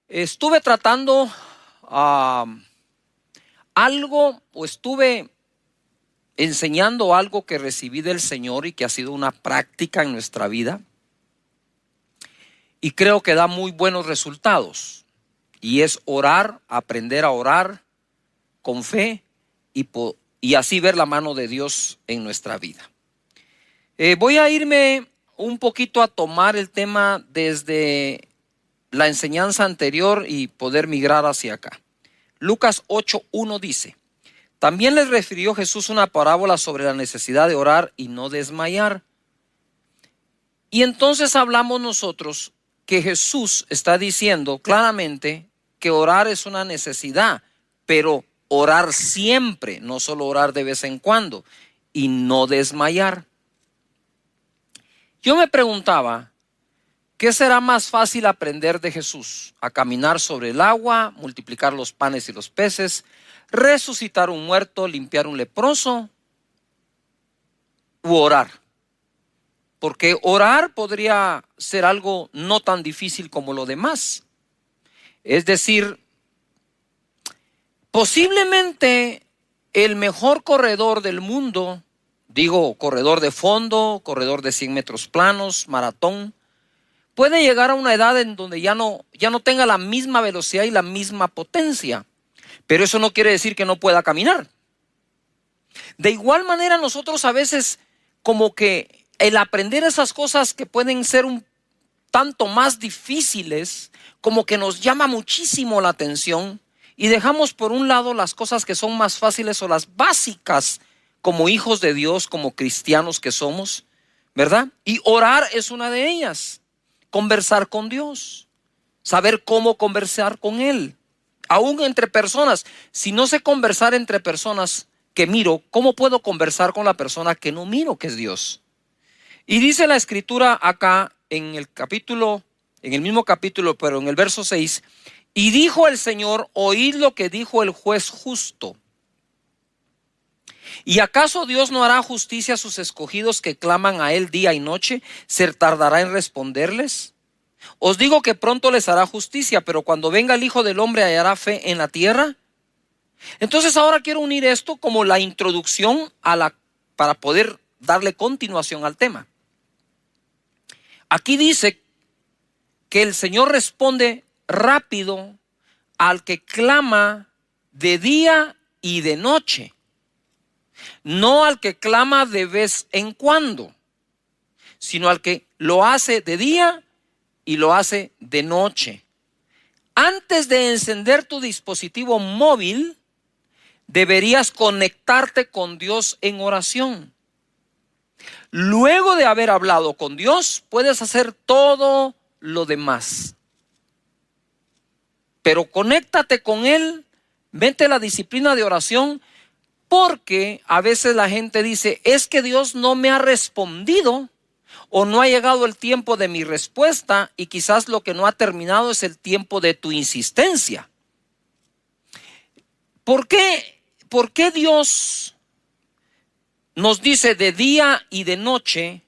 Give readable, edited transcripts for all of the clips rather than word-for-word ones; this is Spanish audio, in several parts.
Estuve tratando algo, o estuve enseñando algo que recibí del Señor y que ha sido una práctica en nuestra vida, y creo que da muy buenos resultados, y es orar, aprender a orar con fe y así ver la mano de Dios en nuestra vida. Voy a irme un poquito a tomar el tema desde la enseñanza anterior y poder migrar hacia acá. Lucas 8:1 dice: también les refirió Jesús una parábola sobre la necesidad de orar y no desmayar. Y entonces hablamos nosotros que Jesús está diciendo claramente que orar es una necesidad, pero orar siempre, no solo orar de vez en cuando, y no desmayar. Yo me preguntaba, ¿qué será más fácil aprender de Jesús? ¿A caminar sobre el agua, multiplicar los panes y los peces, resucitar un muerto, limpiar un leproso, u orar? Porque orar podría ser algo no tan difícil como lo demás. Es decir, posiblemente el mejor corredor del mundo, digo corredor de fondo, corredor de 100 metros planos, maratón, puede llegar a una edad en donde ya no tenga la misma velocidad y la misma potencia. Pero eso no quiere decir que no pueda caminar. De igual manera, nosotros a veces, como que el aprender esas cosas que pueden ser un tanto más difíciles, como que nos llama muchísimo la atención y dejamos por un lado las cosas que son más fáciles o las básicas como hijos de Dios, como cristianos que somos, ¿verdad? Y orar es una de ellas. Conversar con Dios, saber cómo conversar con Él, aún entre personas. Si no sé conversar entre personas que miro, ¿cómo puedo conversar con la persona que no miro, que es Dios? Y dice la escritura acá en el mismo capítulo, pero en el verso 6, y dijo el Señor: oíd lo que dijo el juez justo. ¿Y acaso Dios no hará justicia a sus escogidos que claman a Él día y noche? ¿Se tardará en responderles? Os digo que pronto les hará justicia, pero cuando venga el Hijo del Hombre, ¿hallará fe en la tierra? Entonces ahora quiero unir esto como la introducción para poder darle continuación al tema. Aquí dice que el Señor responde rápido al que clama de día y de noche, no al que clama de vez en cuando, sino al que lo hace de día y lo hace de noche. Antes de encender tu dispositivo móvil, deberías conectarte con Dios en oración. Luego de haber hablado con Dios, puedes hacer todo lo demás. Pero conéctate con Él, vente a la disciplina de oración, porque a veces la gente dice: es que Dios no me ha respondido, o no ha llegado el tiempo de mi respuesta, y quizás lo que no ha terminado es el tiempo de tu insistencia. ¿Por qué Dios nos dice de día y de noche,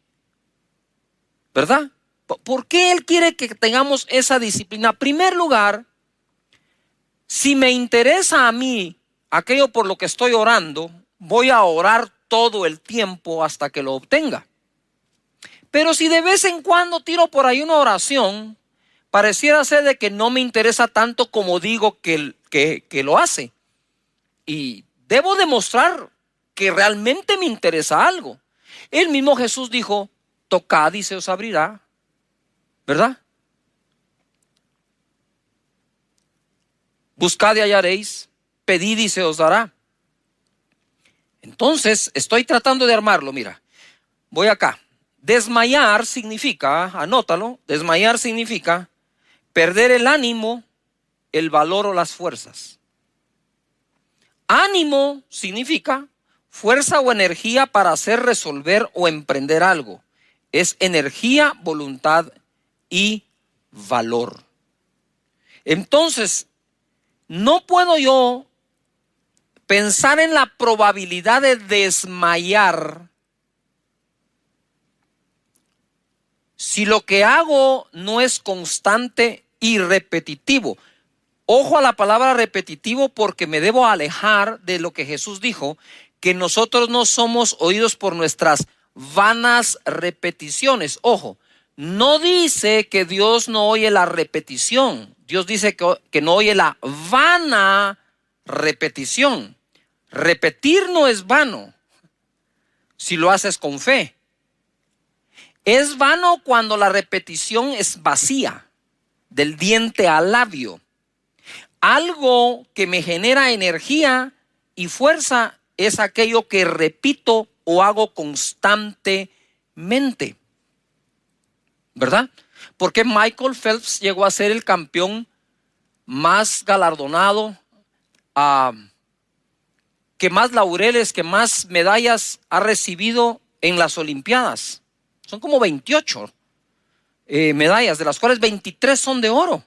verdad? ¿Por qué Él quiere que tengamos esa disciplina? En primer lugar, si me interesa a mí aquello por lo que estoy orando, voy a orar todo el tiempo hasta que lo obtenga. Pero si de vez en cuando tiro por ahí una oración, pareciera ser de que no me interesa tanto como digo que lo hace. Y debo demostrar que realmente me interesa algo. El mismo Jesús dijo: tocad y se os abrirá, ¿verdad? Buscad y hallaréis, pedid y se os dará. Entonces, estoy tratando de armarlo, mira. Voy acá. Desmayar significa, anótalo, desmayar significa perder el ánimo, el valor o las fuerzas. Ánimo significa fuerza o energía para hacer, resolver o emprender algo. Es energía, voluntad y valor. Entonces, no puedo yo pensar en la probabilidad de desmayar si lo que hago no es constante y repetitivo. Ojo a la palabra repetitivo, porque me debo alejar de lo que Jesús dijo, que nosotros no somos oídos por nuestras vanas repeticiones. Ojo, no dice que Dios no oye la repetición. Dios dice que no oye la vana repetición. Repetir no es vano si lo haces con fe. Es vano cuando la repetición es vacía, del diente al labio. Algo que me genera energía y fuerza es aquello que repito o hago constantemente, ¿verdad? Porque Michael Phelps llegó a ser el campeón más galardonado, que más laureles, que más medallas ha recibido en las Olimpiadas. Son como 28 medallas, de las cuales 23 son de oro.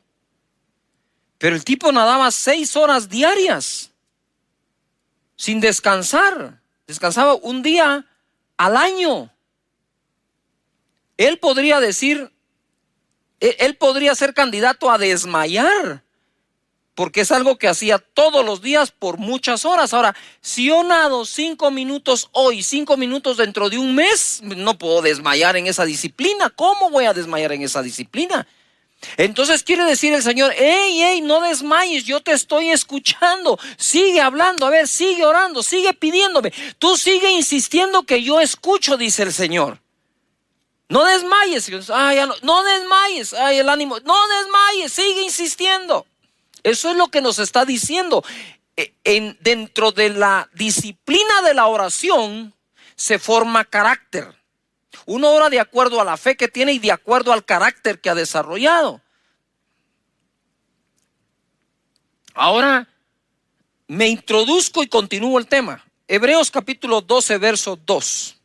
Pero el tipo nadaba 6 horas diarias, sin descansar. Descansaba un día al año. Él podría decir, él podría ser candidato a desmayar, porque es algo que hacía todos los días por muchas horas. Ahora, si yo nado 5 minutos hoy, 5 minutos dentro de un mes, no puedo desmayar en esa disciplina. ¿Cómo voy a desmayar en esa disciplina? Entonces quiere decir el Señor, hey, no desmayes, yo te estoy escuchando, sigue hablando, a ver, sigue orando, sigue pidiéndome, tú sigue insistiendo que yo escucho, dice el Señor. No desmayes, no desmayes, el ánimo, no desmayes, sigue insistiendo. Eso es lo que nos está diciendo. Dentro de la disciplina de la oración se forma carácter. Uno ora de acuerdo a la fe que tiene y de acuerdo al carácter que ha desarrollado. Ahora me introduzco y continúo el tema. Hebreos capítulo 12, verso 2.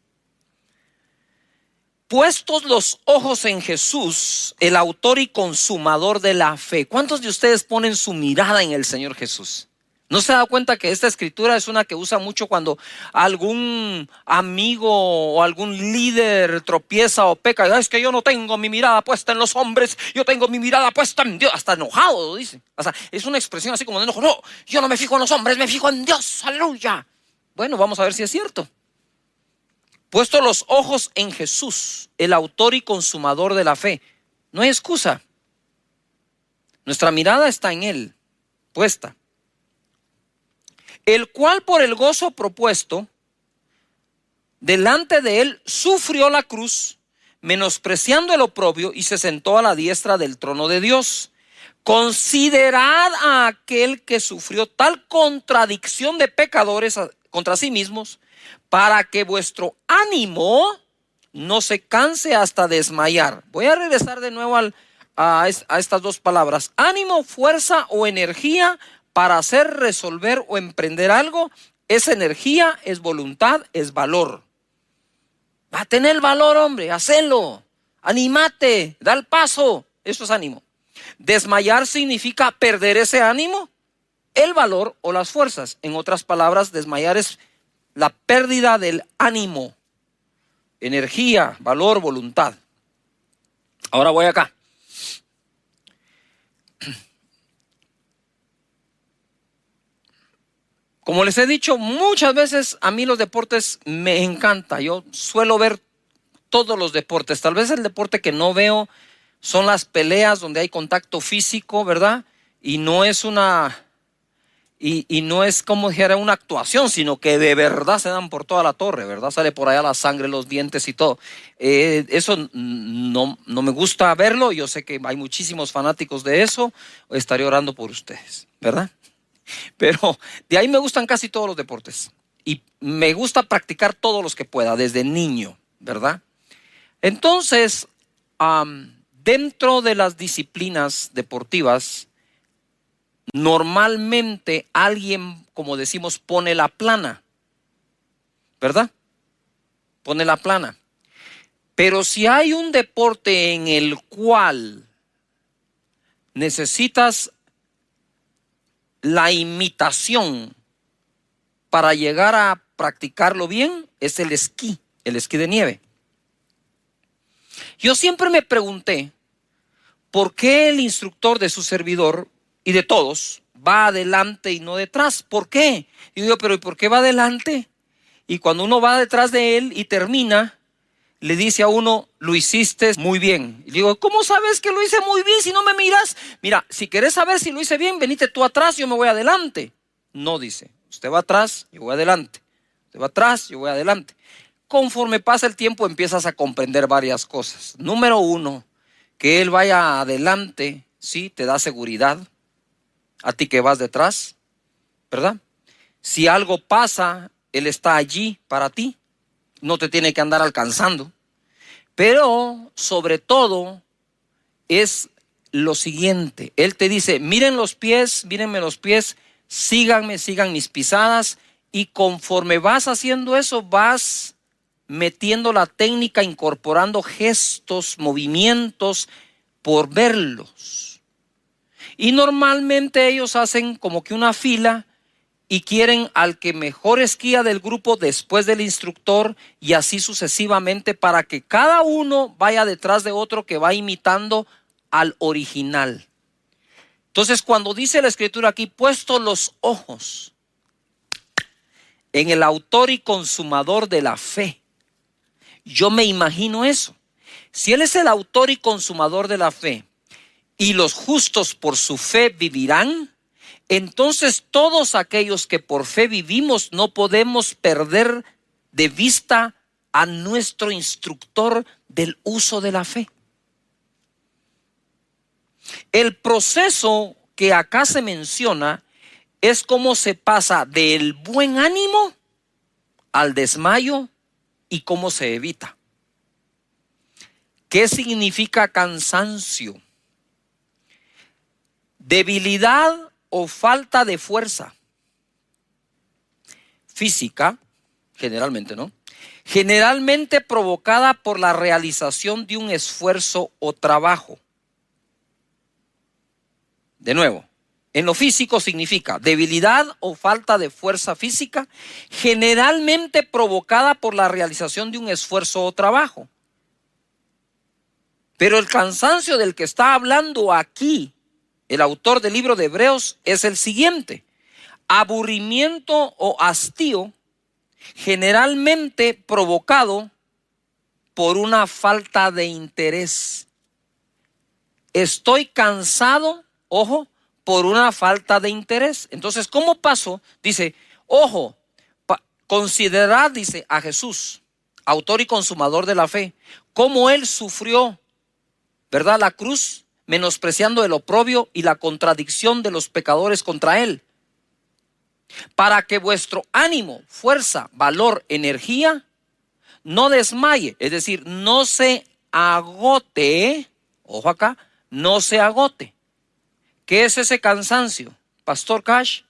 Puestos los ojos en Jesús, el autor y consumador de la fe. ¿Cuántos de ustedes ponen su mirada en el Señor Jesús? ¿No se da cuenta que esta escritura es una que usa mucho cuando algún amigo o algún líder tropieza o peca? Es que yo no tengo mi mirada puesta en los hombres, yo tengo mi mirada puesta en Dios. Hasta enojado lo dice. O sea, es una expresión así como de enojo. No, yo no me fijo en los hombres, me fijo en Dios. Aleluya. Bueno, vamos a ver si es cierto. Puesto los ojos en Jesús, el autor y consumador de la fe. No hay excusa. Nuestra mirada está en Él, puesta. El cual por el gozo propuesto delante de él sufrió la cruz, menospreciando el oprobio, y se sentó a la diestra del trono de Dios. Considerad a aquel que sufrió tal contradicción de pecadores contra sí mismos, para que vuestro ánimo no se canse hasta desmayar. Voy a regresar de nuevo a estas dos palabras: ánimo, fuerza o energía para hacer, resolver o emprender algo. Es energía, es voluntad, es valor. Va a tener valor, hombre, hacelo, anímate, da el paso. Eso es ánimo. Desmayar significa perder ese ánimo, el valor o las fuerzas. En otras palabras, desmayar es la pérdida del ánimo, energía, valor, voluntad. Ahora voy acá. Como les he dicho muchas veces, a mí los deportes me encanta. Yo suelo ver todos los deportes. Tal vez el deporte que no veo son las peleas donde hay contacto físico, ¿verdad? Y no es no es como dijera una actuación, sino que de verdad se dan por toda la torre, ¿verdad? Sale por allá la sangre, los dientes y todo. Eso no me gusta verlo. Yo sé que hay muchísimos fanáticos de eso. Estaré orando por ustedes, ¿verdad? Pero de ahí me gustan casi todos los deportes y me gusta practicar todos los que pueda desde niño, ¿verdad? Entonces, dentro de las disciplinas deportivas, normalmente alguien, como decimos, pone la plana, ¿verdad? Pone la plana. Pero si hay un deporte en el cual necesitas la imitación para llegar a practicarlo bien, es el esquí de nieve. Yo siempre me pregunté por qué el instructor de su servidor y de todos, va adelante y no detrás. ¿Por qué? Y digo, pero ¿y por qué va adelante? Y cuando uno va detrás de él y termina, le dice a uno, lo hiciste muy bien. Y digo, ¿cómo sabes que lo hice muy bien si no me miras? Mira, si querés saber si lo hice bien, venite tú atrás, yo me voy adelante. No, dice, usted va atrás, yo voy adelante. Usted va atrás, yo voy adelante. Conforme pasa el tiempo empiezas a comprender varias cosas. Número uno, que él vaya adelante, sí, te da seguridad. A ti que vas detrás, ¿verdad? Si algo pasa, él está allí para ti. No te tiene que andar alcanzando. Pero sobre todo es lo siguiente. Él te dice, miren los pies, mírenme los pies, síganme, sigan mis pisadas. Y conforme vas haciendo eso, vas metiendo la técnica, incorporando gestos, movimientos, por verlos. Y normalmente ellos hacen como que una fila y quieren al que mejor esquía del grupo después del instructor, y así sucesivamente, para que cada uno vaya detrás de otro que va imitando al original. Entonces, cuando dice la escritura aquí, puesto los ojos en el autor y consumador de la fe, yo me imagino eso. Si él es el autor y consumador de la fe, y los justos por su fe vivirán, entonces todos aquellos que por fe vivimos no podemos perder de vista a nuestro instructor del uso de la fe. El proceso que acá se menciona es cómo se pasa del buen ánimo al desmayo y cómo se evita. ¿Qué significa cansancio? Debilidad o falta de fuerza física, generalmente, ¿no? Generalmente provocada por la realización de un esfuerzo o trabajo. De nuevo, en lo físico significa debilidad o falta de fuerza física, generalmente provocada por la realización de un esfuerzo o trabajo. Pero el cansancio del que está hablando aquí el autor del libro de Hebreos es el siguiente: aburrimiento o hastío generalmente provocado por una falta de interés. Estoy cansado, ojo, por una falta de interés. Entonces, ¿cómo pasó? Dice, ojo, considerad, dice, a Jesús, autor y consumador de la fe, cómo él sufrió, ¿verdad?, la cruz, menospreciando el oprobio y la contradicción de los pecadores contra él, para que vuestro ánimo, fuerza, valor, energía no desmaye, es decir, no se agote. Ojo acá, no se agote. ¿Qué es ese cansancio? Pastor Cash,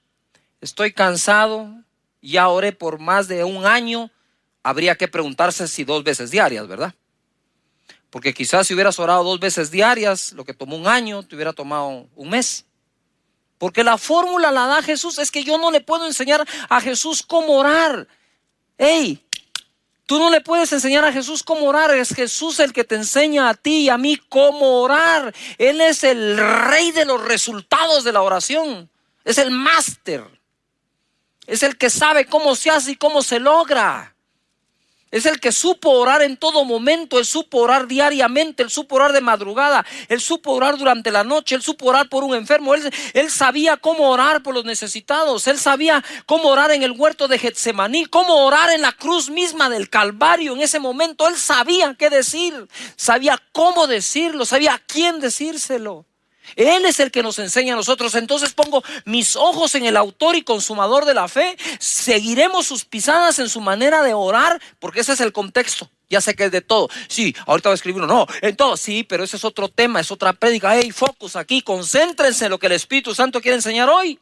estoy cansado, ya oré por más de un año. Habría que preguntarse si 2 veces diarias, ¿verdad? Porque quizás si hubieras orado 2 veces diarias, lo que tomó un año, te hubiera tomado un mes. Porque la fórmula la da Jesús. Es que yo no le puedo enseñar a Jesús cómo orar. Hey, tú no le puedes enseñar a Jesús cómo orar. Es Jesús el que te enseña a ti y a mí cómo orar. Él es el rey de los resultados de la oración. Es el máster. Es el que sabe cómo se hace y cómo se logra. Es el que supo orar en todo momento. Él supo orar diariamente. Él supo orar de madrugada. Él supo orar durante la noche. Él supo orar por un enfermo. Él sabía cómo orar por los necesitados. Él sabía cómo orar en el huerto de Getsemaní. Cómo orar en la cruz misma del Calvario. En ese momento él sabía qué decir. Sabía cómo decirlo. Sabía a quién decírselo. Él es el que nos enseña a nosotros. Entonces pongo mis ojos en el autor y consumador de la fe. Seguiremos sus pisadas en su manera de orar, porque ese es el contexto. Ya sé que es de todo. Sí, ahorita voy a escribir uno. No, en todo. Sí, pero ese es otro tema, es otra prédica. Hey, focus aquí, concéntrense en lo que el Espíritu Santo quiere enseñar hoy.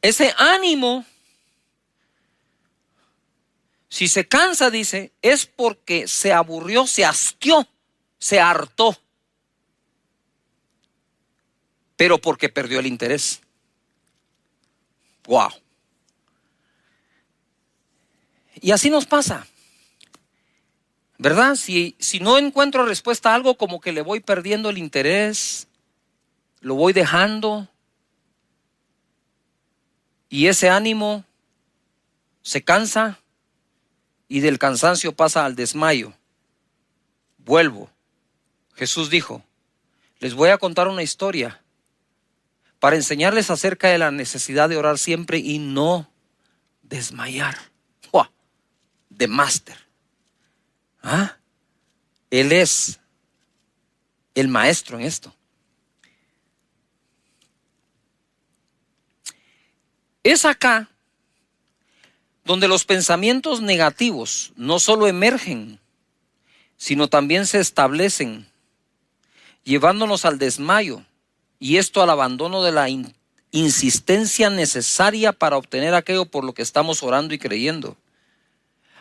Ese ánimo, si se cansa, dice, es porque se aburrió, se hastió, se hartó, pero porque perdió el interés. Wow. Y así nos pasa, ¿verdad? Si no encuentro respuesta a algo, como que le voy perdiendo el interés. lo voy dejando y ese ánimo se cansa y del cansancio pasa al desmayo. Vuelvo. Jesús dijo, les voy a contar una historia para enseñarles acerca de la necesidad de orar siempre y no desmayar. ¡Wow! De máster. ¿Ah? Él es el maestro en esto. Es acá donde los pensamientos negativos no solo emergen, sino también se establecen, llevándonos al desmayo, y esto al abandono de la insistencia necesaria para obtener aquello por lo que estamos orando y creyendo.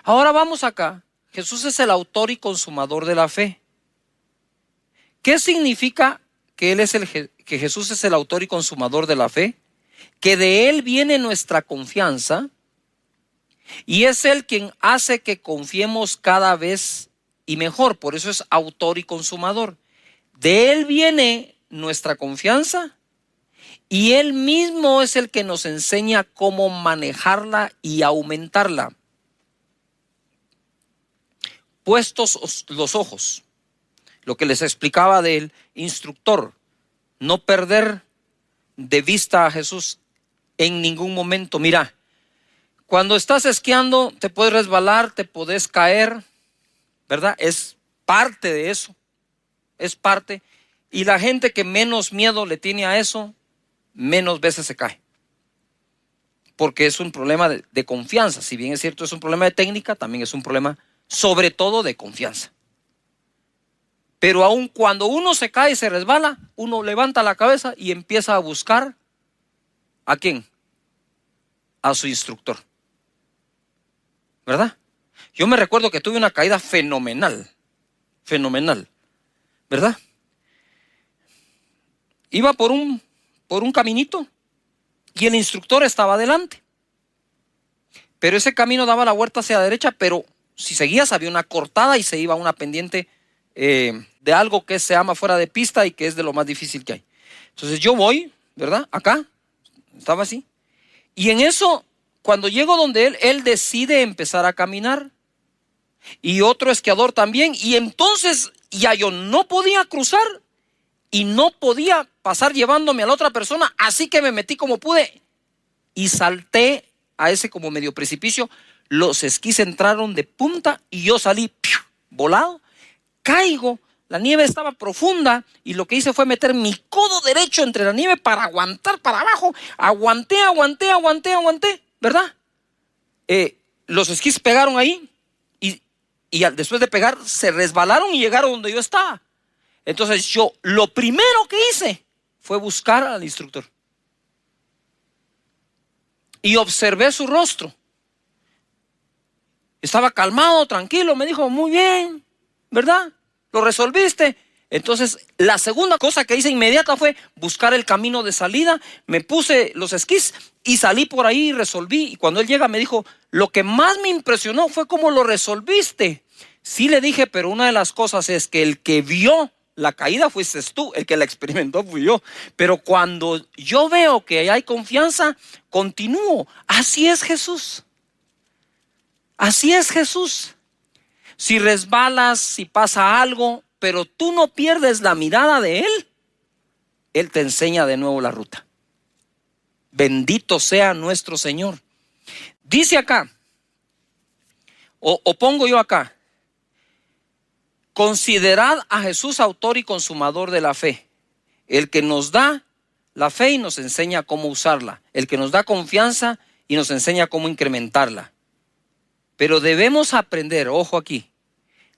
Ahora vamos acá. Jesús es el autor y consumador de la fe. ¿Qué significa que que Jesús es el autor y consumador de la fe? Que de Él viene nuestra confianza y es Él quien hace que confiemos cada vez y mejor. Por eso es autor y consumador. De Él viene nuestra confianza y Él mismo es el que nos enseña cómo manejarla y aumentarla. Puestos los ojos, lo que les explicaba del instructor, no perder de vista a Jesús en ningún momento. Mira, cuando estás esquiando te puedes resbalar, te puedes caer, ¿verdad? Es parte de eso, es parte. Y la gente que menos miedo le tiene a eso, menos veces se cae. Porque es un problema de confianza. Si bien es cierto, es un problema de técnica, también es un problema sobre todo de confianza. Pero aun cuando uno se cae y se resbala, uno levanta la cabeza y empieza a buscar ¿a quién? A su instructor. ¿Verdad? Yo me recuerdo que tuve una caída fenomenal, ¿verdad? Iba por un caminito y el instructor estaba adelante. Pero ese camino daba la vuelta hacia la derecha, pero si seguías había una cortada y se iba a una pendiente de algo que se llama fuera de pista y que es de lo más difícil que hay. Entonces yo voy, ¿verdad? Acá, estaba así. Y en eso, cuando llego donde él decide empezar a caminar. Y otro esquiador también. Y entonces ya yo no podía cruzar y no podía pasar llevándome a la otra persona. Así que me metí como pude y salté a ese como medio precipicio. Los esquís entraron de punta y yo salí volado. Caigo, la nieve estaba profunda y lo que hice fue meter mi codo derecho entre la nieve para aguantar para abajo. Aguanté, ¿verdad? Los esquís pegaron ahí y después de pegar se resbalaron y llegaron donde yo estaba. Entonces yo lo primero que hice fue buscar al instructor y observé su rostro. Estaba calmado, tranquilo, me dijo, muy bien, ¿verdad? ¿Lo resolviste? Entonces, la segunda cosa que hice inmediata fue buscar el camino de salida. Me puse los esquís y salí por ahí y resolví. Y cuando él llega me dijo, lo que más me impresionó fue cómo lo resolviste. Sí, le dije, pero una de las cosas es que el que vio la caída fuiste tú, el que la experimentó fui yo. Pero cuando yo veo que hay confianza, continúo. Así es Jesús. Así es Jesús. Si resbalas, si pasa algo, pero tú no pierdes la mirada de Él, Él te enseña de nuevo la ruta. Bendito sea nuestro Señor. Dice acá, o pongo yo acá, considerad a Jesús autor y consumador de la fe, el que nos da la fe y nos enseña cómo usarla, el que nos da confianza y nos enseña cómo incrementarla. Pero debemos aprender, ojo aquí,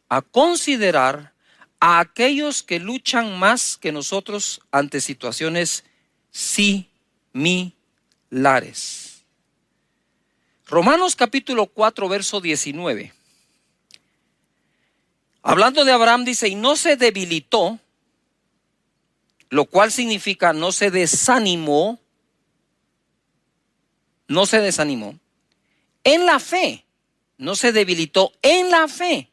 a considerar a aquellos que luchan más que nosotros ante situaciones similares. Romanos capítulo 4, verso 19. Hablando de Abraham dice, y no se debilitó, lo cual significa no se desanimó en la fe. No se debilitó en la fe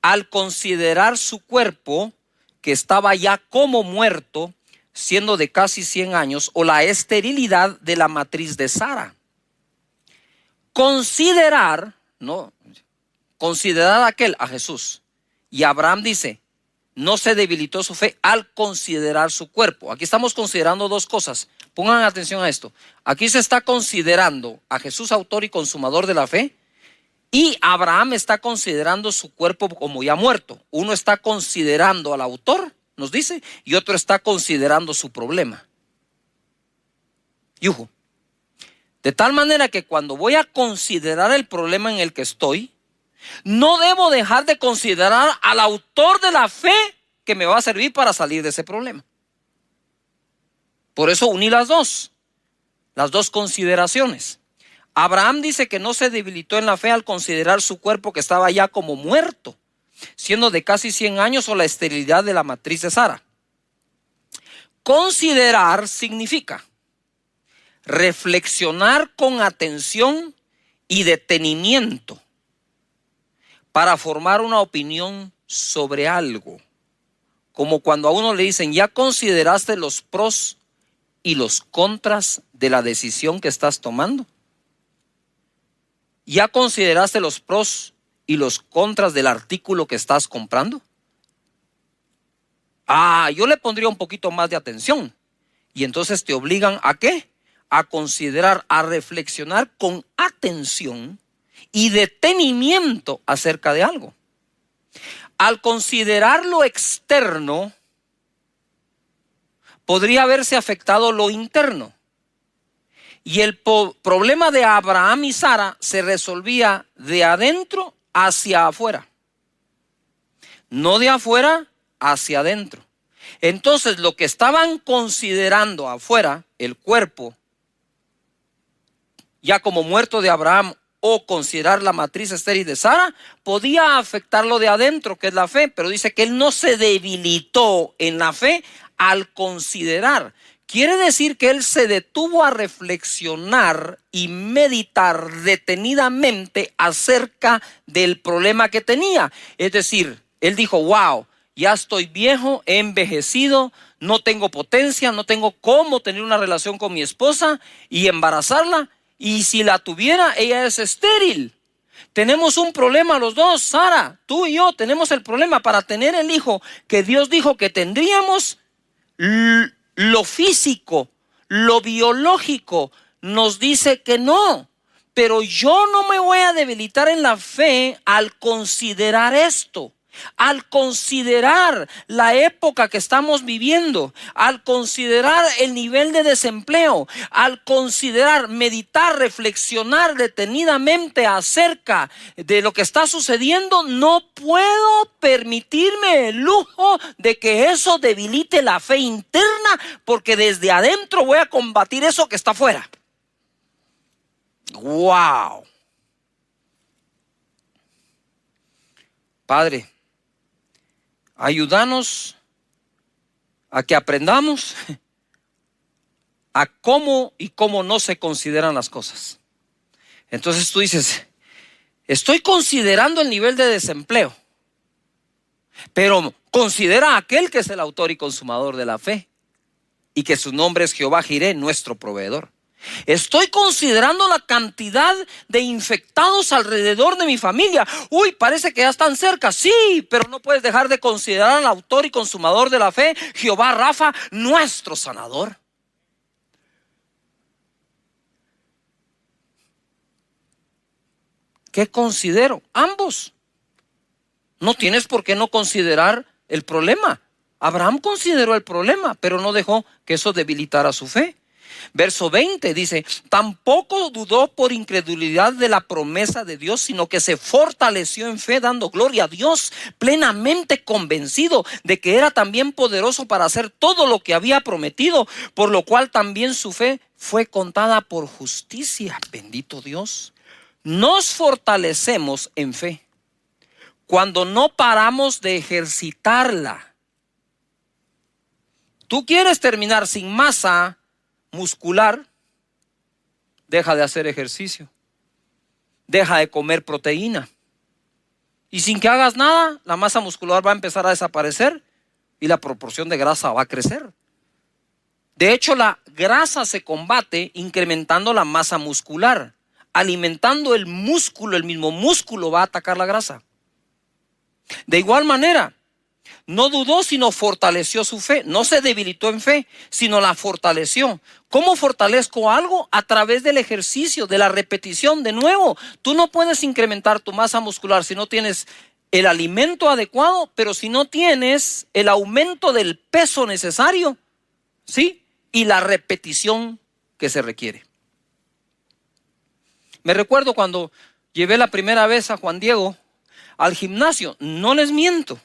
al considerar su cuerpo que estaba ya como muerto siendo de casi 100 años, o la esterilidad de la matriz de Sara. Considerar, ¿no? Considerar a Jesús. Y Abraham dice, no se debilitó su fe al considerar su cuerpo. Aquí estamos considerando dos cosas. Pongan atención a esto. Aquí se está considerando a Jesús, autor y consumador de la fe, y Abraham está considerando su cuerpo como ya muerto. Uno está considerando al autor, nos dice, y otro está considerando su problema. Yujo. De tal manera que cuando voy a considerar el problema en el que estoy, no debo dejar de considerar al autor de la fe que me va a servir para salir de ese problema. Por eso uní las dos consideraciones. Abraham dice que no se debilitó en la fe al considerar su cuerpo que estaba ya como muerto, siendo de casi 100 años, o la esterilidad de la matriz de Sara. Considerar significa reflexionar con atención y detenimiento para formar una opinión sobre algo. Como cuando a uno le dicen, ¿ya consideraste los pros y los contras de la decisión que estás tomando? ¿Ya consideraste los pros y los contras del artículo que estás comprando? Yo le pondría un poquito más de atención. Y entonces te obligan ¿a qué? A considerar, a reflexionar con atención y detenimiento acerca de algo. Al considerar lo externo, podría haberse afectado lo interno. Y el problema de Abraham y Sara se resolvía de adentro hacia afuera, no de afuera hacia adentro. Entonces, lo que estaban considerando afuera, el cuerpo, ya como muerto de Abraham, o considerar la matriz estéril de Sara, podía afectar lo de adentro, que es la fe. Pero dice que él no se debilitó en la fe al considerar. Quiere decir que él se detuvo a reflexionar y meditar detenidamente acerca del problema que tenía. Es decir, él dijo, wow, ya estoy viejo, he envejecido, no tengo potencia, no tengo cómo tener una relación con mi esposa y embarazarla. Y si la tuviera, ella es estéril. Tenemos un problema los dos, Sara, tú y yo tenemos el problema para tener el hijo que Dios dijo que tendríamos. Lo físico, lo biológico nos dice que no. Pero yo no me voy a debilitar en la fe al considerar esto. Al considerar la época que estamos viviendo, al considerar el nivel de desempleo, al considerar, meditar, reflexionar detenidamente acerca de lo que está sucediendo, no puedo permitirme el lujo de que eso debilite la fe interna, porque desde adentro voy a combatir eso que está afuera. ¡Wow! Padre, ayúdanos a que aprendamos a cómo y cómo no se consideran las cosas. Entonces tú dices, estoy considerando el nivel de desempleo, pero considera a aquel que es el autor y consumador de la fe y que su nombre es Jehová Jireh, nuestro proveedor. Estoy considerando la cantidad de infectados alrededor de mi familia. Uy, parece que ya están cerca. Sí, pero no puedes dejar de considerar al autor y consumador de la fe, Jehová Rafa, nuestro sanador. ¿Qué considero? Ambos. No tienes por qué no considerar el problema. Abraham consideró el problema, pero no dejó que eso debilitara su fe. Verso 20 dice, tampoco dudó por incredulidad de la promesa de Dios, sino que se fortaleció en fe, dando gloria a Dios, plenamente convencido de que era también poderoso para hacer todo lo que había prometido, por lo cual también su fe fue contada por justicia. Bendito Dios. Nos fortalecemos en fe cuando no paramos de ejercitarla. Tú quieres terminar sin masa muscular, deja de hacer ejercicio, deja de comer proteína, y sin que hagas nada, la masa muscular va a empezar a desaparecer y la proporción de grasa va a crecer. De hecho, la grasa se combate incrementando la masa muscular, alimentando el músculo. El mismo músculo va a atacar la grasa. De igual manera, no dudó, sino fortaleció su fe. No se debilitó en fe, sino la fortaleció. ¿Cómo fortalezco algo? A través del ejercicio, de la repetición. De nuevo, tú no puedes incrementar tu masa muscular si no tienes el alimento adecuado, pero si no tienes el aumento del peso necesario, ¿sí? Y la repetición que se requiere. Me recuerdo cuando llevé la primera vez a Juan Diego al gimnasio. No les miento.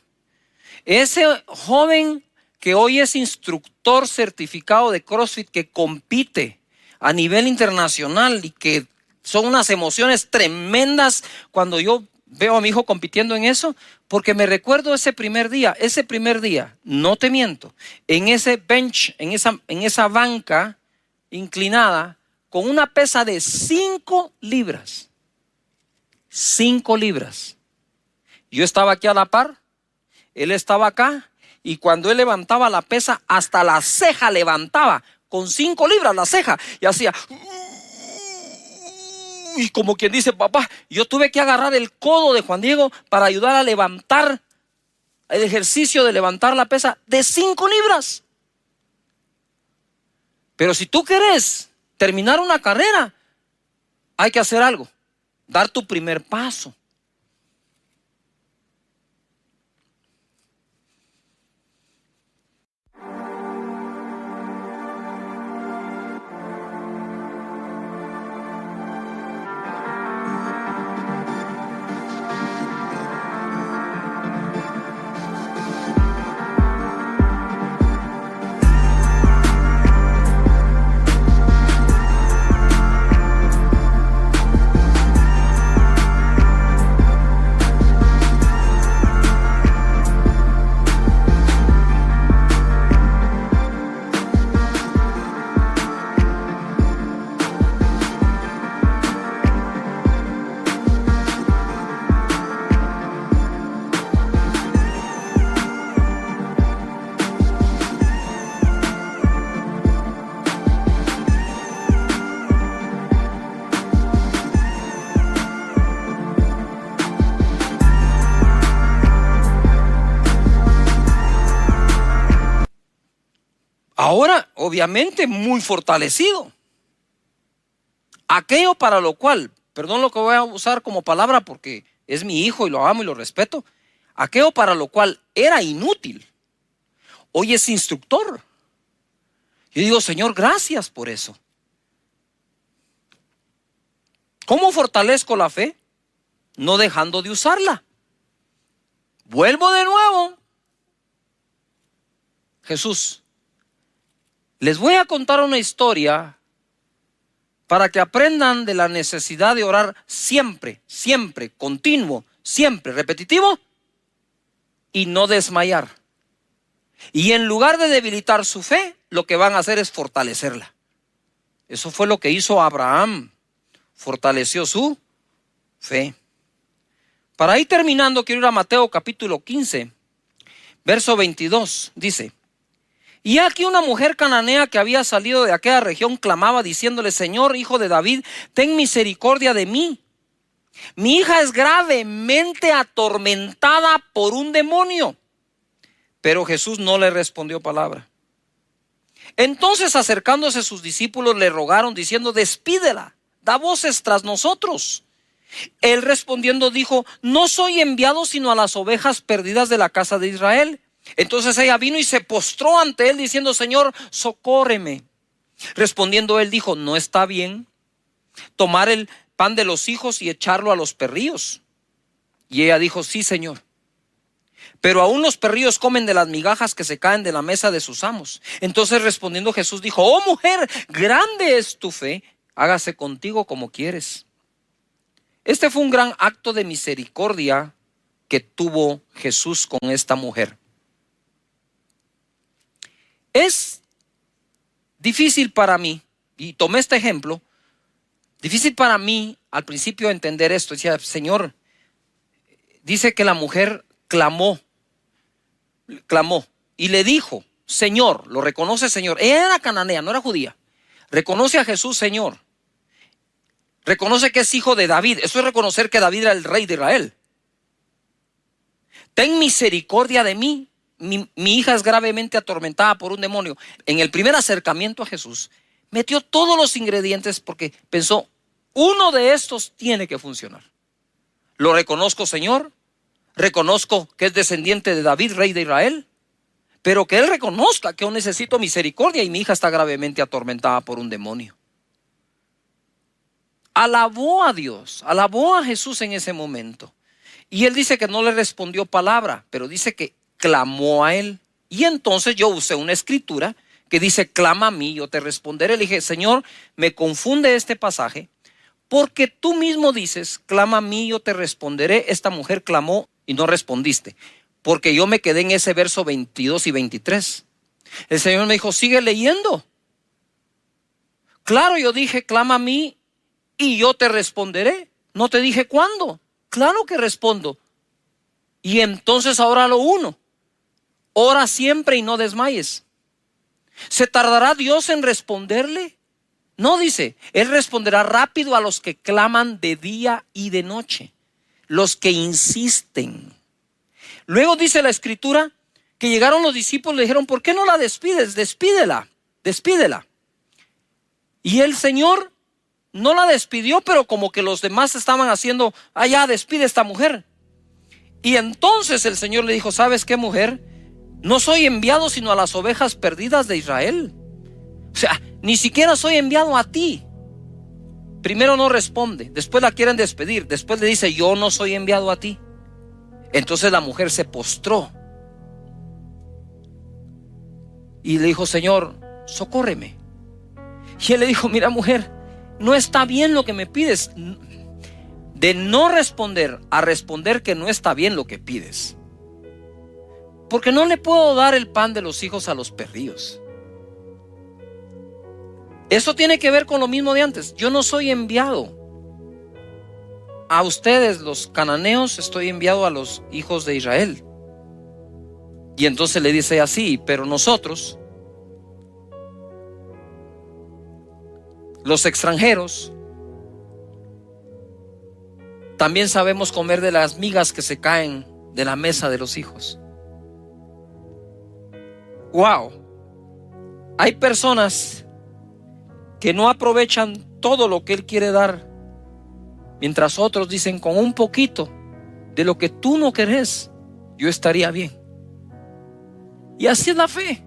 Ese joven que hoy es instructor certificado de CrossFit, que compite a nivel internacional y que son unas emociones tremendas cuando yo veo a mi hijo compitiendo en eso, porque me recuerdo ese primer día, no te miento, en ese bench, en esa banca inclinada, con una pesa de 5 libras. 5 libras. Yo estaba aquí a la par, él estaba acá, y cuando él levantaba la pesa, hasta la ceja levantaba, con 5 libras la ceja, y hacía... Y como quien dice, papá, yo tuve que agarrar el codo de Juan Diego para ayudar a levantar el ejercicio de levantar la pesa de 5 libras. Pero si tú quieres terminar una carrera, hay que hacer algo, dar tu primer paso. Ahora, obviamente, muy fortalecido. Aquello para lo cual, perdón lo que voy a usar como palabra porque es mi hijo y lo amo y lo respeto, aquello para lo cual era inútil, hoy es instructor. Yo digo, Señor, gracias por eso. ¿Cómo fortalezco la fe? No dejando de usarla. Vuelvo de nuevo. Jesús, les voy a contar una historia para que aprendan de la necesidad de orar siempre, siempre, continuo, siempre, repetitivo y no desmayar. Y en lugar de debilitar su fe, lo que van a hacer es fortalecerla. Eso fue lo que hizo Abraham, fortaleció su fe. Para ir terminando, quiero ir a Mateo capítulo 15, verso 22, dice: y aquí una mujer cananea que había salido de aquella región clamaba diciéndole: Señor, hijo de David, ten misericordia de mí. Mi hija es gravemente atormentada por un demonio. Pero Jesús no le respondió palabra. Entonces, acercándose sus discípulos, le rogaron diciendo: despídela, da voces tras nosotros. Él respondiendo dijo: no soy enviado sino a las ovejas perdidas de la casa de Israel. Entonces ella vino y se postró ante él diciendo: Señor, socórreme. Respondiendo él dijo: no está bien tomar el pan de los hijos y echarlo a los perrillos. Y ella dijo: sí, Señor, pero aún los perrillos comen de las migajas que se caen de la mesa de sus amos. Entonces respondiendo Jesús dijo: oh mujer, grande es tu fe, hágase contigo como quieres. Este fue un gran acto de misericordia que tuvo Jesús con esta mujer. Es difícil para mí, y tomé este ejemplo, difícil para mí al principio entender esto. Decía: Señor, dice que la mujer clamó y le dijo: Señor, lo reconoce Señor. Ella era cananea, no era judía. Reconoce a Jesús Señor. Reconoce que es hijo de David. Eso es reconocer que David era el rey de Israel. Ten misericordia de mí. Mi hija es gravemente atormentada por un demonio. En el primer acercamiento a Jesús, metió todos los ingredientes porque pensó, uno de estos tiene que funcionar. Lo reconozco, Señor. Reconozco que es descendiente de David, rey de Israel. Pero que él reconozca que yo necesito misericordia y mi hija está gravemente atormentada por un demonio. Alabó a Dios, alabó a Jesús en ese momento. Y él dice que no le respondió palabra, pero dice que clamó a él. Y entonces yo usé una escritura que dice, clama a mí, yo te responderé. Le dije, Señor, me confunde este pasaje, porque tú mismo dices, clama a mí, yo te responderé. Esta mujer clamó y no respondiste, porque yo me quedé en ese verso 22 y 23. El Señor me dijo, sigue leyendo. Claro, yo dije, clama a mí y yo te responderé. No te dije cuándo. Claro que respondo. Y entonces ahora lo uno. Ora siempre y no desmayes. ¿Se tardará Dios en responderle? No, dice, Él responderá rápido a los que claman de día y de noche, los que insisten. Luego dice la escritura que llegaron los discípulos y le dijeron, ¿por qué no la despides? Despídela. Y el Señor no la despidió, pero como que los demás estaban haciendo, ya despide a esta mujer. Y entonces el Señor le dijo, ¿sabes qué, mujer? No soy enviado sino a las ovejas perdidas de Israel. O sea, ni siquiera soy enviado a ti. Primero no responde, después la quieren despedir, después le dice, yo no soy enviado a ti. Entonces la mujer se postró y le dijo, Señor, socórreme. Y él le dijo, mira, mujer, no está bien lo que me pides. De no responder a responder que no está bien lo que pides. Porque no le puedo dar el pan de los hijos a los perrillos. Eso tiene que ver con lo mismo de antes. Yo no soy enviado a ustedes, los cananeos, estoy enviado a los hijos de Israel. Y entonces le dice así, pero nosotros, los extranjeros, también sabemos comer de las migas que se caen de la mesa de los hijos. Wow. Hay personas que no aprovechan todo lo que Él quiere dar, mientras otros dicen, con un poquito de lo que tú no querés, yo estaría bien. Y así es la fe.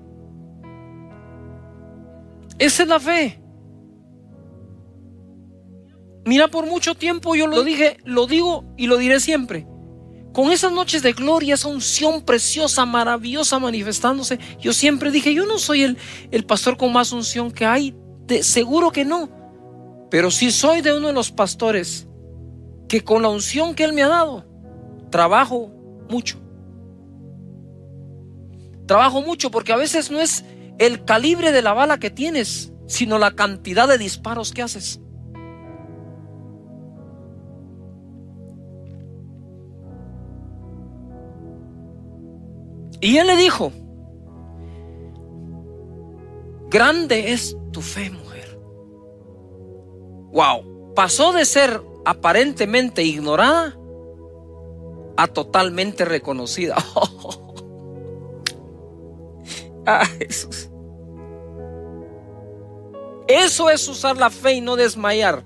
Esa es la fe. Mira, por mucho tiempo yo lo dije, lo digo y lo diré siempre. Con esas noches de gloria, esa unción preciosa, maravillosa manifestándose, yo siempre dije, yo no soy el pastor con más unción que hay. Seguro que no. Pero sí soy de uno de los pastores que con la unción que Él me ha dado, trabajo mucho. Trabajo mucho porque a veces no es el calibre de la bala que tienes, sino la cantidad de disparos que haces. Y Él le dijo, grande es tu fe, mujer. Wow, pasó de ser aparentemente ignorada a totalmente reconocida. Jesús. Eso es usar la fe y no desmayar.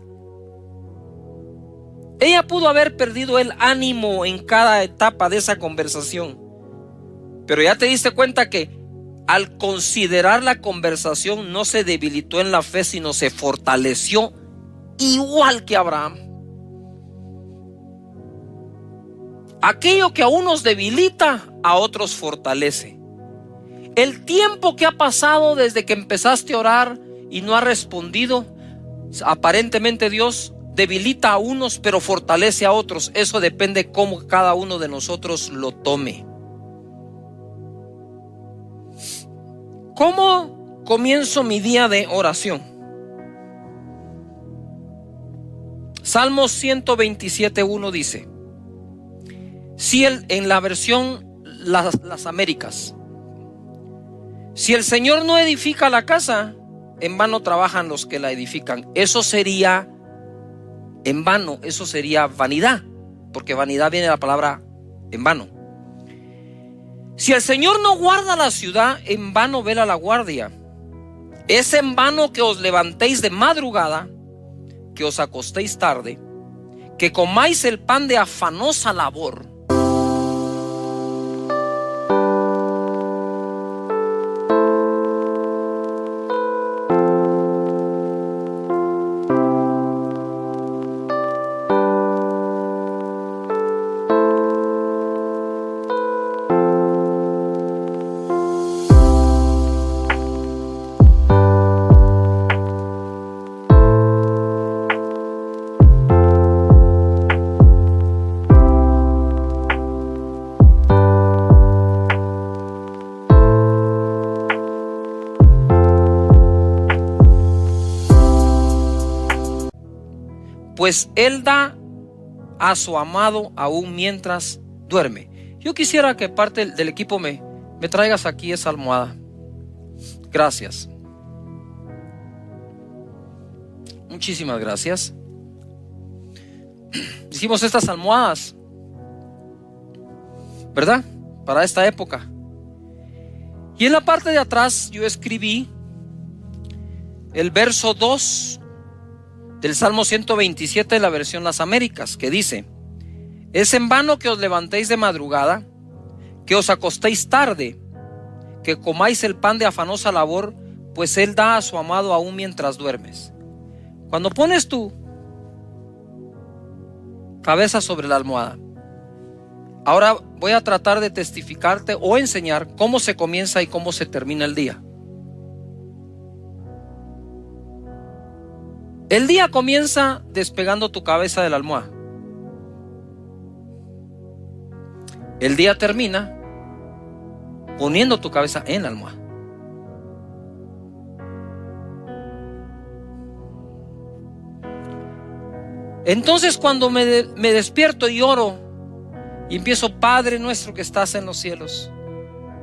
Ella pudo haber perdido el ánimo en cada etapa de esa conversación, pero ya te diste cuenta que al considerar la conversación no se debilitó en la fe, sino se fortaleció igual que Abraham. Aquello que a unos debilita, a otros fortalece. El tiempo que ha pasado desde que empezaste a orar y no ha respondido, aparentemente Dios debilita a unos pero fortalece a otros. Eso depende cómo cada uno de nosotros lo tome. ¿Cómo comienzo mi día de oración? Salmos 127:1 dice, si en la versión las Américas, Si el Señor no edifica la casa, en vano trabajan los que la edifican. Eso sería en vano, eso sería vanidad, porque vanidad viene de la palabra en vano. Si el Señor no guarda la ciudad, en vano vela la guardia. Es en vano que os levantéis de madrugada, que os acostéis tarde, que comáis el pan de afanosa labor. Pues Él da a su amado aún mientras duerme. Yo quisiera que parte del equipo me traigas aquí esa almohada. Gracias. Muchísimas gracias. Hicimos estas almohadas, ¿verdad? Para esta época. Y en la parte de atrás yo escribí el verso 2 del Salmo 127 de la versión Las Américas, que dice: es en vano que os levantéis de madrugada, que os acostéis tarde, que comáis el pan de afanosa labor, pues Él da a su amado aún mientras duermes. Cuando pones tu cabeza sobre la almohada, ahora voy a tratar de testificarte o enseñar cómo se comienza y cómo se termina el día. El día comienza despegando tu cabeza de la almohada. El día termina poniendo tu cabeza en la almohada. Entonces, cuando me despierto y oro y empiezo: Padre nuestro que estás en los cielos,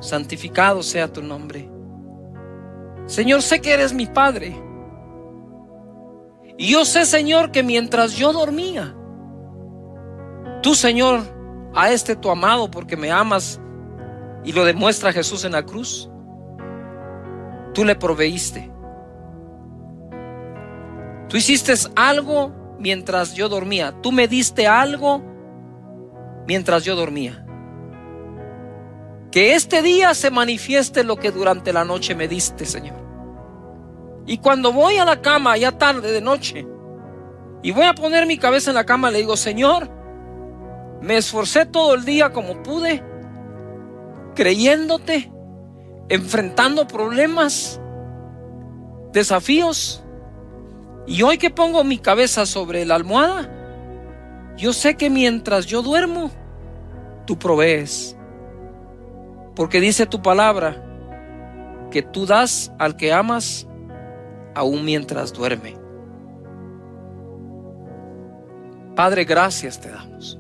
santificado sea tu nombre. Señor, sé que eres mi Padre. Y yo sé, Señor, que mientras yo dormía, tú, Señor, a tu amado, porque me amas y lo demuestra Jesús en la cruz, tú le proveíste. Tú hiciste algo mientras yo dormía. Tú me diste algo mientras yo dormía. Que este día se manifieste lo que durante la noche me diste, Señor. Y cuando voy a la cama, ya tarde de noche, y voy a poner mi cabeza en la cama, le digo: Señor, me esforcé todo el día como pude, creyéndote, enfrentando problemas, desafíos. Y hoy que pongo mi cabeza sobre la almohada, yo sé que mientras yo duermo, tú provees. Porque dice tu palabra que tú das al que amas aún mientras duerme. Padre, gracias te damos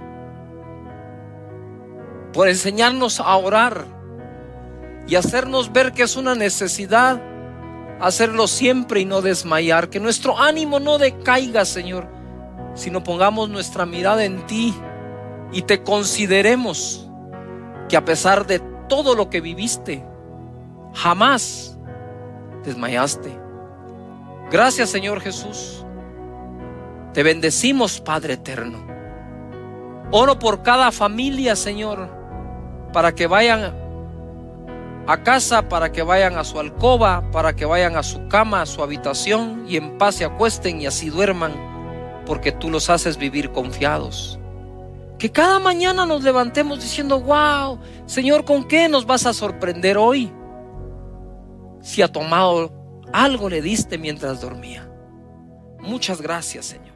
por enseñarnos a orar y hacernos ver que es una necesidad hacerlo siempre y no desmayar. Que nuestro ánimo no decaiga, Señor, sino pongamos nuestra mirada en ti y te consideremos que a pesar de todo lo que viviste, jamás desmayaste. Gracias, Señor Jesús. Te bendecimos, Padre eterno. Oro por cada familia, Señor, para que vayan a casa, para que vayan a su alcoba, para que vayan a su cama, a su habitación, y en paz se acuesten y así duerman, porque tú los haces vivir confiados. Que cada mañana nos levantemos diciendo: wow, Señor, ¿con qué nos vas a sorprender hoy? Si a tu amado algo le diste mientras dormía. Muchas gracias, Señor.